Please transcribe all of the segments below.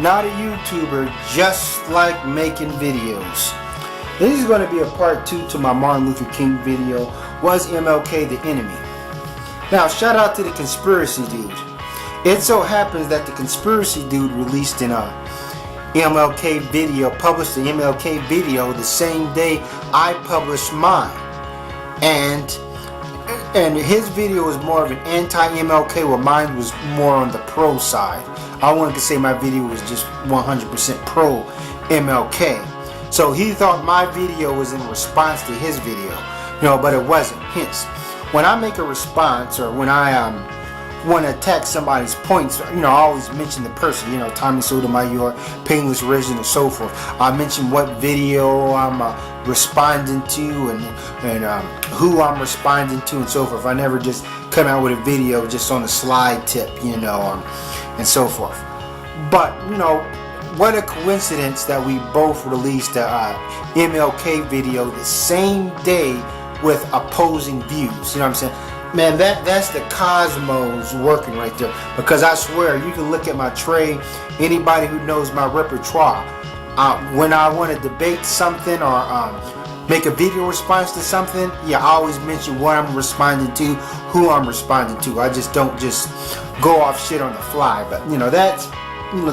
not a YouTuber, just like making videos. This is going to be a part 2 to my Martin Luther King video, Was MLK the Enemy? Now, shout out to the conspiracy dude. It so happens that the conspiracy dude released an MLK video, published the MLK video the same day I published mine. And his video was more of an anti-MLK, while mine was more on the pro side. I wanted to say my video was just 100% pro MLK. So he thought my video was in response to his video, but it wasn't. Hence, when I make a response, or when I want to attack somebody's points, I always mention the person, Tommy Sotomayor, Painless Risen, and so forth. I mention what video I'm responding to and who I'm responding to and so forth. I never just come out with a video just on a slide tip, and so forth. But, what a coincidence that we both released a MLK video the same day with opposing views. You know what I'm saying? Man, that's the cosmos working right there. Because I swear, you can look at my tray. Anybody who knows my repertoire, when I want to debate something or make a video response to something, I always mention what I'm responding to, who I'm responding to. I just don't just go off shit on the fly. But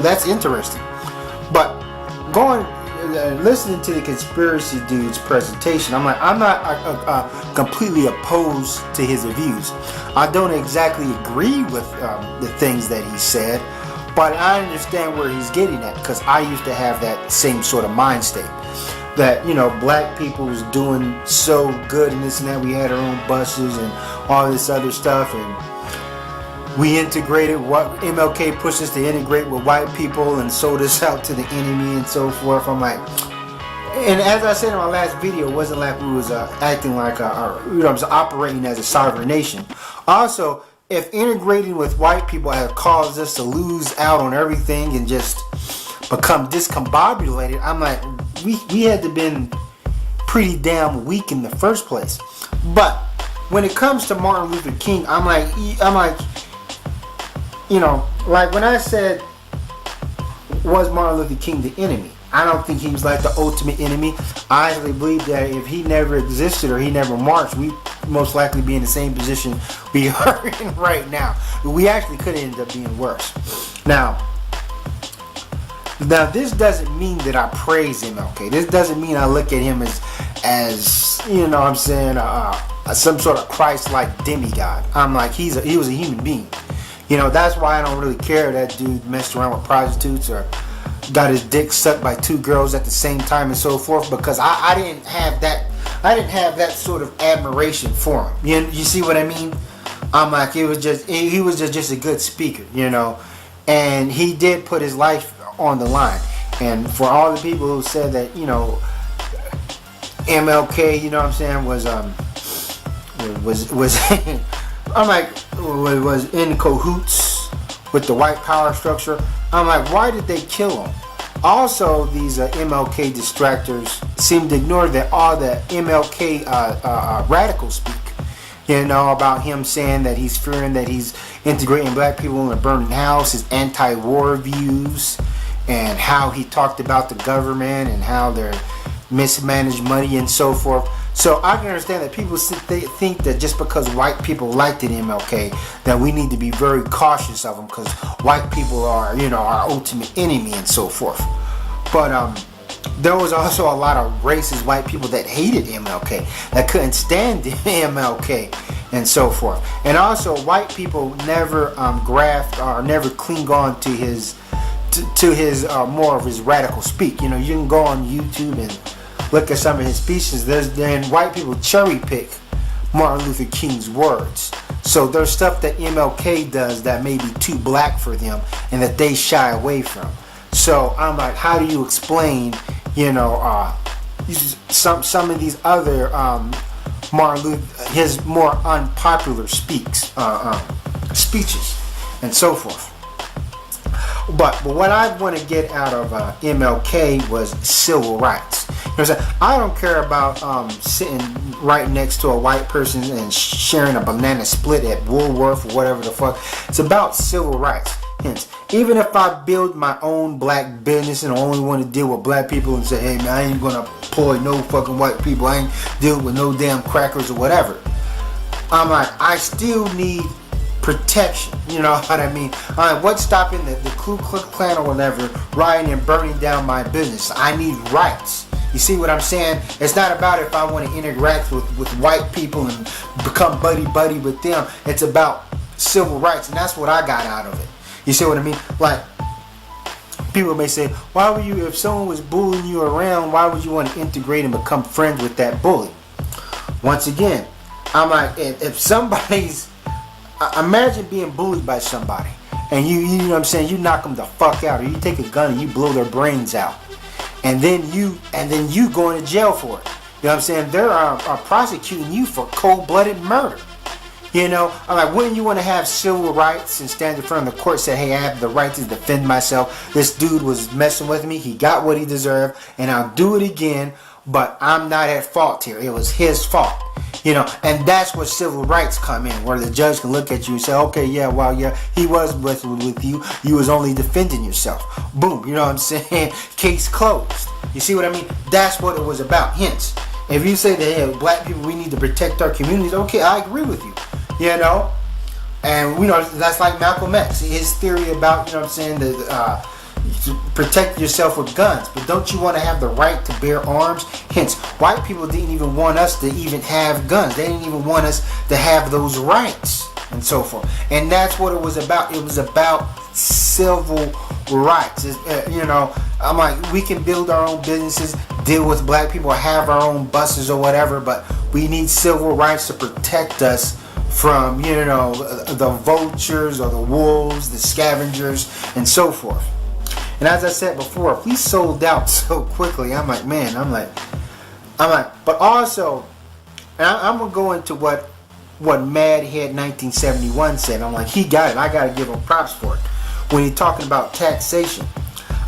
that's interesting. But listening to the conspiracy dude's presentation, I'm not completely opposed to his views. I don't exactly agree with the things that he said, but I understand where he's getting at, because I used to have that same sort of mind state. That, black people was doing so good and this and that. We had our own buses and all this other stuff, and we integrated what MLK pushed us to integrate with white people and sold us out to the enemy and so forth. I'm like, and as I said in my last video, it wasn't like we was acting like operating as a sovereign nation. Also, if integrating with white people had caused us to lose out on everything and just become discombobulated, I'm like, we had to been pretty damn weak in the first place. But when it comes to Martin Luther King, I'm like, like when I said, was Martin Luther King the enemy? I don't think he was like the ultimate enemy. I actually believe that if he never existed or he never marched, we'd most likely be in the same position we are in right now. We actually could end up being worse. Now this doesn't mean that I praise MLK. This doesn't mean I look at him as some sort of Christ-like demigod. I'm like, he was a human being. That's why I don't really care that dude messed around with prostitutes or got his dick sucked by 2 girls at the same time and so forth, because I didn't have that sort of admiration for him. You see what I mean? I'm like, he was just a good speaker, and he did put his life on the line. And for all the people who said that, MLK, was in cahoots with the white power structure. I'm like, why did they kill him? Also, these MLK distractors seem to ignore that all the MLK radicals speak. About him saying that he's fearing that he's integrating black people in a burning house, his anti-war views, and how he talked about the government and how they're mismanaged money and so forth. So I can understand that people think that just because white people liked it MLK, that we need to be very cautious of them because white people are, our ultimate enemy and so forth. But there was also a lot of racist white people that hated MLK, that couldn't stand MLK and so forth. And also, white people never graft or never cling on to his more of his radical speak. You can go on YouTube and look at some of his speeches. Then white people cherry pick Martin Luther King's words. So there's stuff that MLK does that may be too black for them and that they shy away from. So I'm like, how do you explain, some of these other Martin Luther, his more unpopular speeches and so forth. But what I want to get out of MLK was civil rights. I don't care about sitting right next to a white person and sharing a banana split at Woolworth or whatever the fuck. It's about civil rights. Hence, even if I build my own black business and I only want to deal with black people and say, hey man, I ain't gonna employ no fucking white people, I ain't dealing with no damn crackers or whatever. I'm like, I still need protection. You know what I mean? What's stopping the Ku Klux Klan or whatever rioting and burning down my business? I need rights. You see what I'm saying? It's not about if I want to interact with white people and become buddy with them. It's about civil rights, and that's what I got out of it. You see what I mean? Like, people may say, why would you, if someone was bullying you around, why would you want to integrate and become friends with that bully? Once again, I'm like, if somebody's, imagine being bullied by somebody, and you know what I'm saying, you knock them the fuck out, or you take a gun and you blow their brains out, and then you going to jail for it. You know what I'm saying? They're prosecuting you for cold-blooded murder. You know, I'm like, wouldn't you want to have civil rights and stand in front of the court and say, hey, I have the right to defend myself. This dude was messing with me. He got what he deserved, and I'll do it again, but I'm not at fault here. It was his fault. You know, and that's where civil rights come in, where the judge can look at you and say, okay, yeah, well, yeah, he was with you. You was only defending yourself. Boom, you know what I'm saying? Case closed. You see what I mean? That's what it was about. Hence, if you say that, hey, black people, we need to protect our communities, okay, I agree with you. You know? And, you know, that's like Malcolm X. His theory about, you know what I'm saying, to protect yourself with guns. But don't you want to have the right to bear arms? Hence, white people didn't even want us to even have guns. They didn't even want us to have those rights and so forth. And that's what it was about. It was about civil rights. You know, I'm like, we can build our own businesses, deal with black people, have our own buses or whatever, but we need civil rights to protect us from, you know, the vultures or the wolves, the scavengers, and so forth. And as I said before, if we sold out so quickly, I'm like, but also, and I'm gonna go into what Madhead 1971 said. I'm like, he got it. I gotta give him props for it. When he's talking about taxation,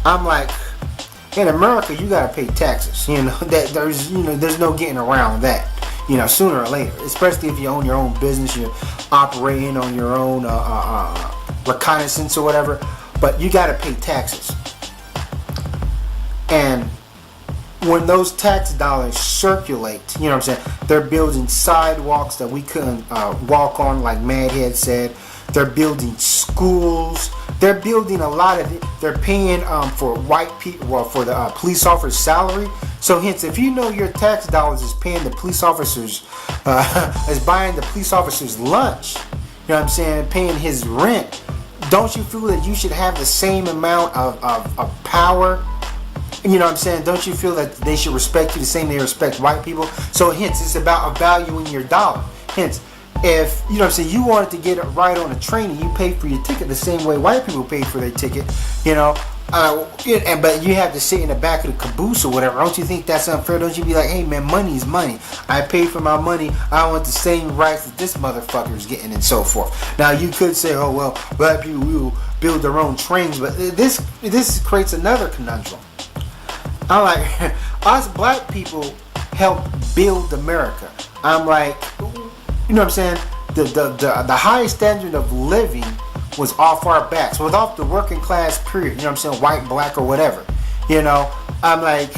I'm like, in America, you gotta pay taxes. You know that there's no getting around that. You know, sooner or later, especially if you own your own business, you're operating on your own reconnaissance or whatever. But you got to pay taxes. And when those tax dollars circulate, you know what I'm saying, they're building sidewalks that we couldn't walk on, like Madhead said. They're building schools. They're building a lot of it. They're paying for white people, well, for the police officer's salary. So hence, if you know your tax dollars is paying the police officers, is buying the police officer's lunch, you know what I'm saying, paying his rent, don't you feel that you should have the same amount of power? You know what I'm saying? Don't you feel that they should respect you the same they respect white people? So hence, it's about valuing your dollar. Hence, if, you know what I'm saying, you wanted to get it right on a train and you pay for your ticket the same way white people pay for their ticket, you know, but you have to sit in the back of the caboose or whatever. Don't you think that's unfair? Don't you be like, hey man, money is money. I paid for my money. I want the same rights that this motherfucker is getting and so forth. Now you could say, oh well, black people will build their own trains, but this creates another conundrum. I'm like, us black people help build America. I'm like, you know what I'm saying? The highest standard of living was off our backs, was off the working class period, you know what I'm saying, white, black, or whatever. You know, I'm like,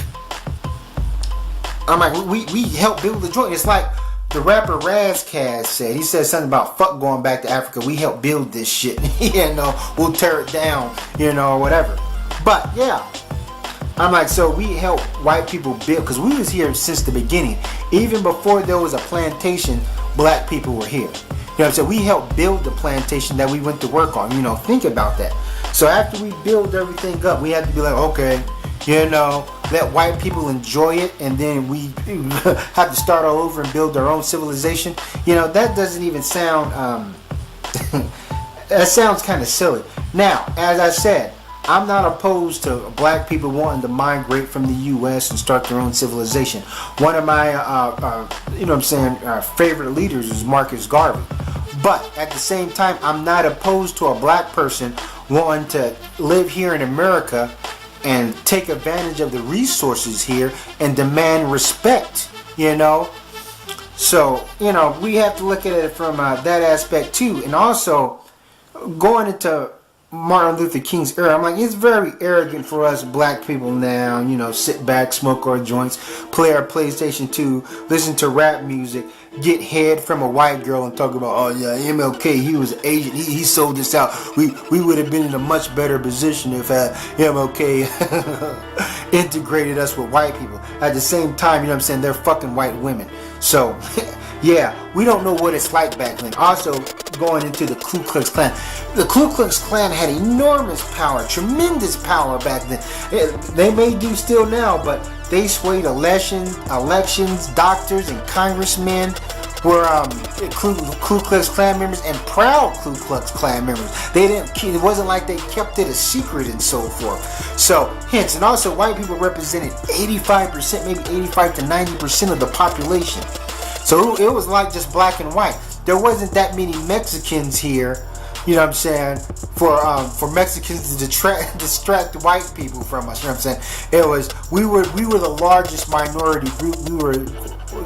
we help build the joint. It's like the rapper Razkaz said. He said something about fuck going back to Africa. We help build this shit. You know, we'll tear it down, you know, or whatever. But yeah, I'm like, so we help white people build, because we was here since the beginning. Even before there was a plantation, black people were here. You know what I'm saying? We helped build the plantation that we went to work on. You know, think about that. So after we build everything up, we had to be like, okay, you know, let white people enjoy it, and then we have to start all over and build our own civilization. You know, that doesn't even sound, that sounds kind of silly. Now, as I said, I'm not opposed to black people wanting to migrate from the U.S. and start their own civilization. One of my, you know what I'm saying, favorite leaders is Marcus Garvey. But at the same time, I'm not opposed to a black person wanting to live here in America and take advantage of the resources here and demand respect, you know. So, you know, we have to look at it from that aspect too. And also, going into Martin Luther King's era. I'm like, it's very arrogant for us black people now, sit back, smoke our joints, play our PlayStation 2, listen to rap music, get head from a white girl and talk about, oh yeah, MLK, he was an agent, he sold this out. We would have been in a much better position if MLK integrated us with white people. At the same time, they're fucking white women. So, yeah, we don't know what it's like back then. Also, going into the Ku Klux Klan. The Ku Klux Klan had enormous power, tremendous power back then. They may do still now, but they swayed elections, doctors and congressmen were Ku Klux Klan members and proud Ku Klux Klan members. It wasn't like they kept it a secret and so forth. So, hence, and also white people represented 85%, maybe 85 to 90% of the population. So it was like just black and white. There wasn't that many Mexicans here, for Mexicans to distract white people from us. It was we were the largest minority group. We were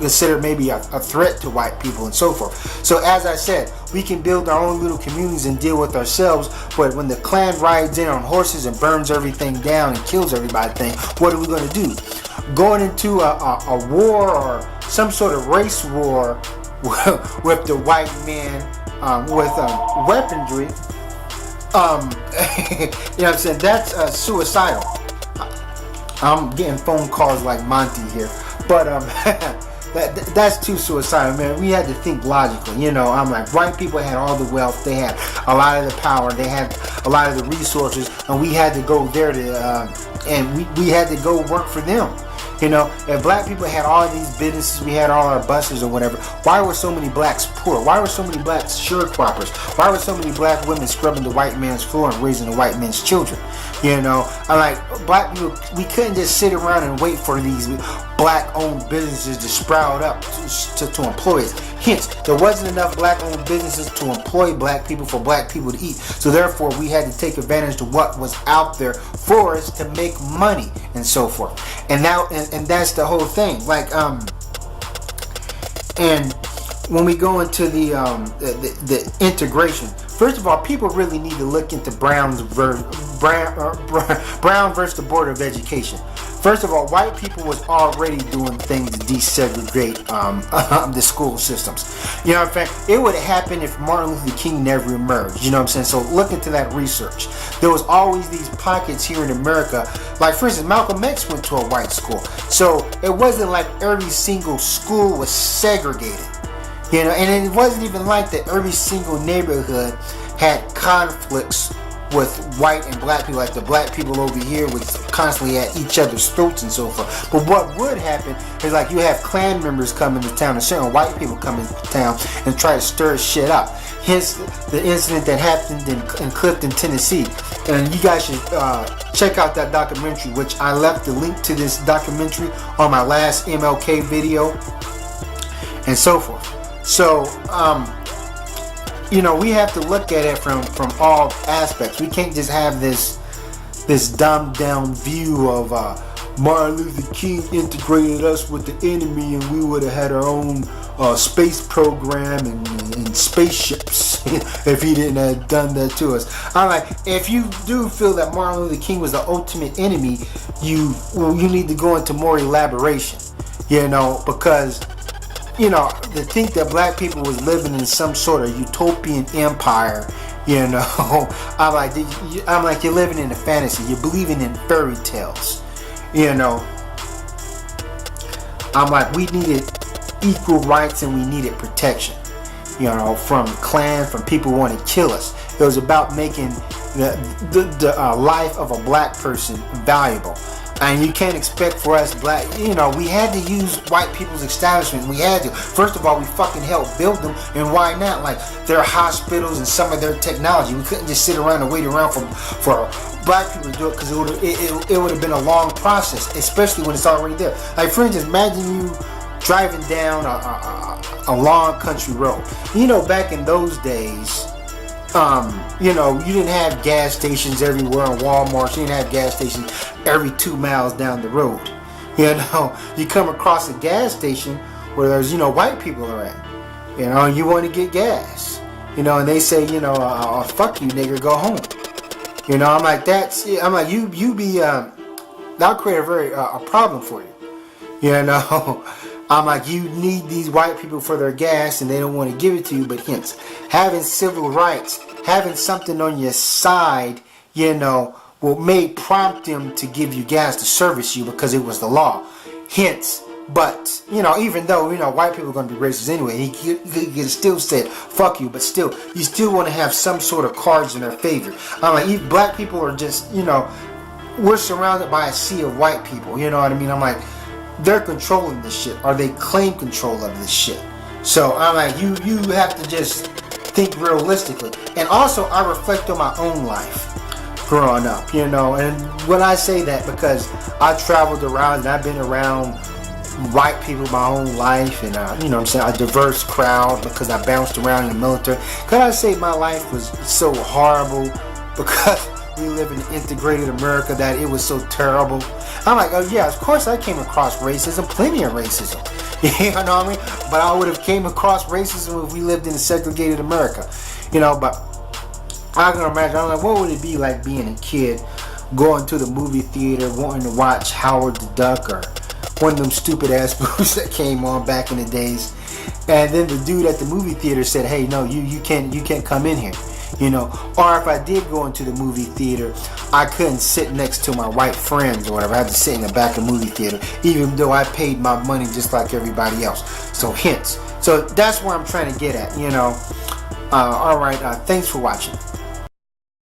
considered maybe a threat to white people and so forth. So as I said, we can build our own little communities and deal with ourselves, but when the Klan rides in on horses and burns everything down and kills everybody, what are we going to do? Going into a war or some sort of race war with the white man with weaponry, that's suicidal. I'm getting phone calls like Monty here, but that's too suicidal, man. We had to think logically, I'm like, white people had all the wealth, they had a lot of the power, they had a lot of the resources, and we had to go there and we had to go work for them. If black people had all of these businesses, we had all our buses or whatever, why were so many blacks poor? Why were so many blacks sharecroppers? Why were so many black women scrubbing the white man's floor and raising the white man's children? I'm like, black people, we couldn't just sit around and wait for these black-owned businesses to sprout up to employ us. Hence, there wasn't enough black-owned businesses to employ black people for black people to eat. So therefore, we had to take advantage of what was out there for us to make money and so forth. And now, and that's the whole thing. Like, and when we go into the integration, first of all, people really need to look into Brown versus the Board of Education. First of all, white people was already doing things to desegregate the school systems. It would have happened if Martin Luther King never emerged. So look into that research. There was always these pockets here in America. Like, for instance, Malcolm X went to a white school. So it wasn't like every single school was segregated. And it wasn't even like that every single neighborhood had conflicts with white and black people, like the black people over here would constantly at each other's throats and so forth. But what would happen is, like, you have Klan members come into town and certain white people come into town and try to stir shit up. Hence the incident that happened in Clifton, Tennessee. And you guys should check out that documentary, which I left the link to this documentary on my last MLK video and so forth. So, we have to look at it from all aspects. We can't just have this dumbed down view of Martin Luther King integrated us with the enemy and we would have had our own space program and spaceships if he didn't have done that to us. I'm like, if you do feel that Martin Luther King was the ultimate enemy, you need to go into more elaboration, because to think that black people was living in some sort of utopian empire, I'm like, you're living in a fantasy. You're believing in fairy tales, I'm like, we needed equal rights and we needed protection, from Klan, from people who want to kill us. It was about making the life of a black person valuable. And you can't expect for us black, we had to use white people's establishment. We had to. First of all, we fucking helped build them, and why not? Like, their hospitals and some of their technology. We couldn't just sit around and wait around for black people to do it, because it would have been a long process, especially when it's already there. Like, for instance, imagine you driving down a long country road. Back in those days, you didn't have gas stations everywhere in Walmart. You didn't have gas stations every 2 miles down the road. You come across a gas station where there's, white people are at. You want to get gas. And they say, fuck you, nigger, go home. You know, I'm like, I'm like, you be, that'll create a problem for you. You know, I'm like, you need these white people for their gas and they don't want to give it to you. But hence, having civil rights, having something on your side, you know, may prompt them to give you gas to service you because it was the law. Hence, but, you know, even though, you know, white people are going to be racist anyway, he could still say, fuck you, but still, you still want to have some sort of cards in their favor. I'm like, black people are just, you know, we're surrounded by a sea of white people, you know what I mean? I'm like, they're controlling this shit, or they claim control of this shit. So I'm like, you have to just think realistically. And also, I reflect on my own life growing up, you know, and when I say that, because I traveled around and I've been around white people my whole life, and you know what I'm saying, a diverse crowd, because I bounced around in the military. Could I say my life was so horrible because we live in an integrated America that it was so terrible? I'm like, oh yeah, of course I came across racism, plenty of racism. You know what I mean? But I would have came across racism if we lived in a segregated America. You know, but I can imagine, I'm like, what would it be like being a kid, going to the movie theater, wanting to watch Howard the Duck or one of them stupid ass movies that came on back in the days, and then the dude at the movie theater said, hey, no, you can't come in here, you know. Or if I did go into the movie theater, I couldn't sit next to my white friends or whatever. I had to sit in the back of the movie theater, even though I paid my money just like everybody else. So hence, so that's where I'm trying to get at, you know. Alright, thanks for watching.